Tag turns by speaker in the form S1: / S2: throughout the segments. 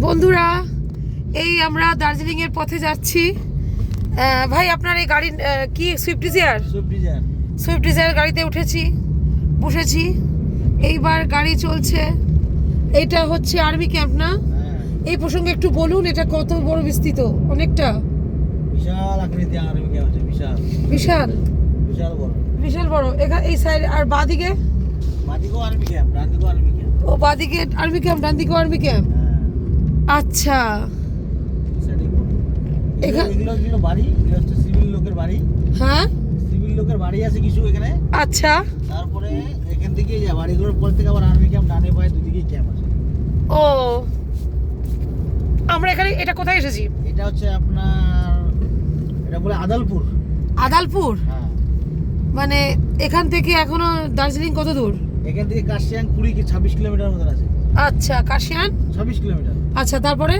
S1: বন্ধুরা, এই আমরা দার্জিলিং এর পথে যাচ্ছি। ভাই আপনার এই গাড়ি কি সুইফট ডিজায়ার গাড়িতে উঠেছি, বসেছি। এইবার গাড়ি চলছে। এটা হচ্ছে আর্মি ক্যাম্প না? এই প্রসঙ্গে একটু বলুন, এটা কত বড় বিস্তৃত? অনেকটা
S2: বিশাল আকৃতি আর্মি ক্যাম্প আছে, বিশাল
S1: বিশাল
S2: বিশাল বড়,
S1: বিশাল বড়। এই সাইড আর বাদিকে
S2: আর্মি ক্যাম্প, ডান দিকেও আর্মি ক্যাম্প।
S1: ও বাদিকে আর্মি ক্যাম্প, ডান দিকেও আর্মি ক্যাম্প। আচ্ছা,
S2: এগুলো বাড়ি, এগুলো হচ্ছে সিভিল লোকের বাড়ি।
S1: হ্যাঁ,
S2: সিভিল লোকের বাড়ি আছে কিছু এখানে।
S1: আচ্ছা,
S2: তারপরে এখান থেকে যা বাড়িগুলোর পর থেকে আবার আর্মি ক্যাম্প, ডানে বাঁয়ে দুদিকেই ক্যাম্প আছে।
S1: ও আমরা এখানে, এটা কোথায় এসেছি?
S2: এটা হচ্ছে আপনার, এটা বলে আদালপুর।
S1: আদালপুর?
S2: হ্যাঁ।
S1: মানে এখান থেকে এখনো দার্জিলিং কত দূর?
S2: এখান থেকে কাশিয়াং 20-26 কিলোমিটার মতো আছে।
S1: আচ্ছা, কাশিয়ান
S2: 26 কিলোমিটার।
S1: আচ্ছা, তারপরে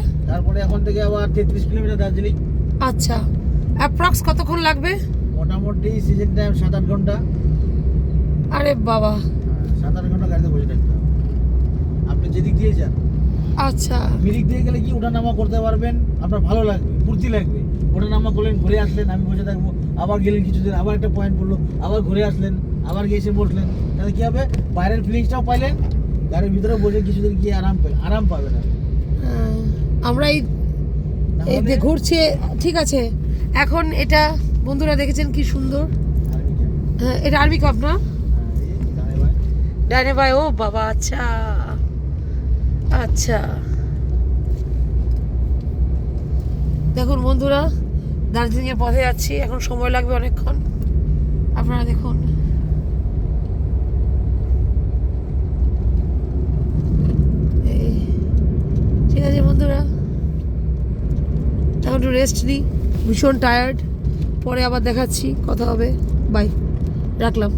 S2: এখন থেকে আবার 33 কিলোমিটার দার্জিলিং।
S1: আচ্ছা, অ্যাপ্রক্স কতক্ষণ লাগবে?
S2: মোটামুটি সিজন টাইম 7-8 ঘন্টা।
S1: আরে বাবা,
S2: 7-8 ঘন্টা গাড়িতে বসে থাকতে হবে, আপনি যেদিক দিয়ে যান।
S1: আচ্ছা,
S2: মিরিক দিয়ে গেলে কি ওঠানামা করতে পারবেন, আপনার ভালো লাগবে, ফুর্তি লাগবে। ওঠানামা করলেন, ঘুরে আসলেন, আমি বসে থাকবো, আবার গেলেন কিছুদিন, আবার একটা পয়েন্ট পড়লো, আবার ঘুরে আসলেন, আবার গিয়ে এসে বসলেন। তাহলে কি হবে, বাইরের ফিলিংসটাও পাইলেন, গাড়ির ভিতরে বসে কিছুদিন গিয়ে আরাম পাবেন।
S1: আমরা এই যে ঘুরছি, ঠিক আছে। এখন এটা বন্ধুরা দেখেছেন কি সুন্দর। হ্যাঁ, এটা আর্মি ক্যাম্প না? ডাইনে ভাই, ও বাবা, আচ্ছা আচ্ছা। দেখুন বন্ধুরা, দার্জিলিং এর পথে যাচ্ছি, এখন সময় লাগবে অনেকক্ষণ। আপনারা দেখুন, ঠিক আছে বন্ধুরা, এখন একটু রেস্ট নিই, ভীষণ টায়ার্ড। পরে আবার দেখাচ্ছি, কথা হবে। বাই, রাখলাম।